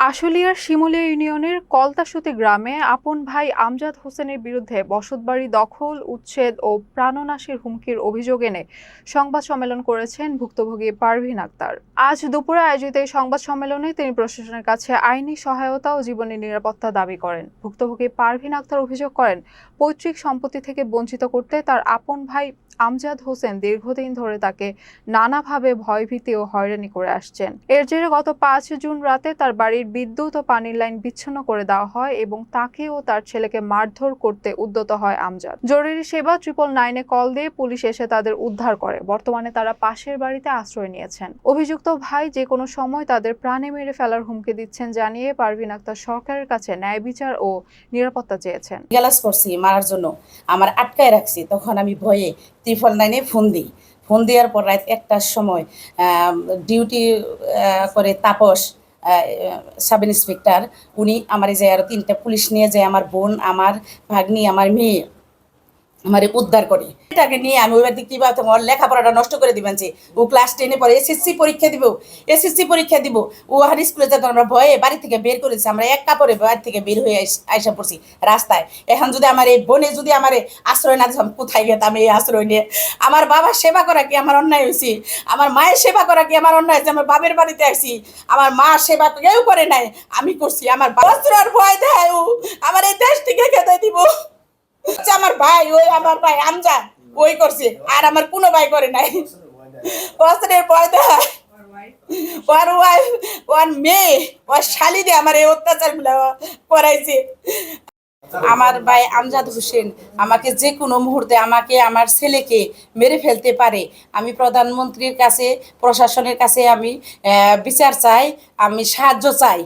আশুলিয়ার শিমুলিয়া ইউনিয়নের কলতাসুতি গ্রামে আপন ভাই আমজাদ হোসেনের বিরুদ্ধে বসতবাড়ি দখল, উচ্ছেদ ও প্রাণনাশের হুমকির অভিযোগ এনে সংবাদ সম্মেলন করেছেন ভুক্তভোগী পারভীন আক্তার। আজ দুপুরে আয়োজিত এই সংবাদ সম্মেলনে তিনি প্রশাসনের কাছে আইনি সহায়তা ও জীবনের নিরাপত্তা দাবি করেন। ভুক্তভোগী পারভীন আক্তার অভিযোগ করেন, পৈতৃক সম্পত্তি থেকে বঞ্চিত করতে তার আপন ভাই আমজাদ হোসেন দীর্ঘদিন ধরে তাকে নানাভাবে ভয়ভীতি ও হয়রানি করে আসছেন। এর জেরে গত ৫ জুন রাতে তার বাড়ির বিদ্যুৎ ও পানির লাইন বিচ্ছিন্ন করে দেওয়া হয় এবং তাকে ও তার ছেলেকে মারধর করতে উদ্যত হয় আমজাদ। জরুরি সেবা 999-এ কল দিয়ে পুলিশ এসে তাদের উদ্ধার করে। বর্তমানে তারা পাশের বাড়িতে আশ্রয় নিয়েছেন। অভিযুক্ত ভাই যে কোনো সময় তাদের প্রাণে মেরে ফেলার হুমকি দিচ্ছেন জানিয়ে পারভীন আক্তার সরকারের কাছে ন্যায় বিচার ও নিরাপত্তা চেয়েছেন। গ্যালাস করছি মারার জন্য, আমার আটকায় রাখছি। তখন আমি ভয়ে 999-এ ফোন দেওয়ার পর রাত 1টার সময় ডিউটি করে তাপস সাব ইন্সপেক্টর, উনি আমার যে আরো 3টা পুলিশ নিয়ে যায়, আমার বোন, আমার ভাগ্নি, আমার মেয়ে আমার উদ্ধার করে। এটাকে নিয়ে আমি ওই বাড়িতে কীভাবে তোমার লেখাপড়াটা নষ্ট করে দিবেন যে ও ক্লাস 10-এ পরে এসএসসি পরীক্ষা দিব। ও হার স্কুলে যখন আমরা ভয়ে বাড়ি থেকে বের করেছি, আমরা এক কাপড়ে বাড়ি থেকে বের হয়ে আইসা পড়ছি রাস্তায়। এখন যদি আমার এই বোনে যদি আমার আশ্রয় না দিতাম, কোথায় গেতাম এই আশ্রয় নিয়ে? আমার বাবার সেবা করা কি আমার অন্যায় হয়েছি? আমার মায়ের সেবা করা কি আমার অন্যায় হয়েছে? আমার বাবের বাড়িতে আসি, আমার মা সেবা কেউ করে নাই, আমি করছি। আমার বস্ত্রার ভয় দেয় ও আমার এই দেশ থেকে খেতে দিব। আমার ভাই, ওই আমার ভাই আমজাদ ওই করছে, আর আমার কোনো ভাই করে নাই। বছরের ভয় দেয় ওর ওয়াইফ, ওর মেয়ে, ওর শালি দিয়ে আমার এই অত্যাচার গুলো করাইছে। আমার ভাই আমজাদ হোসেন আমাকে যে কোনো মুহূর্তে আমাকে, আমার ছেলেকে মেরে ফেলতে পারে। আমি প্রধানমন্ত্রীর কাছে, প্রশাসনের কাছে আমি বিচার চাই, আমি সাহায্য চাই।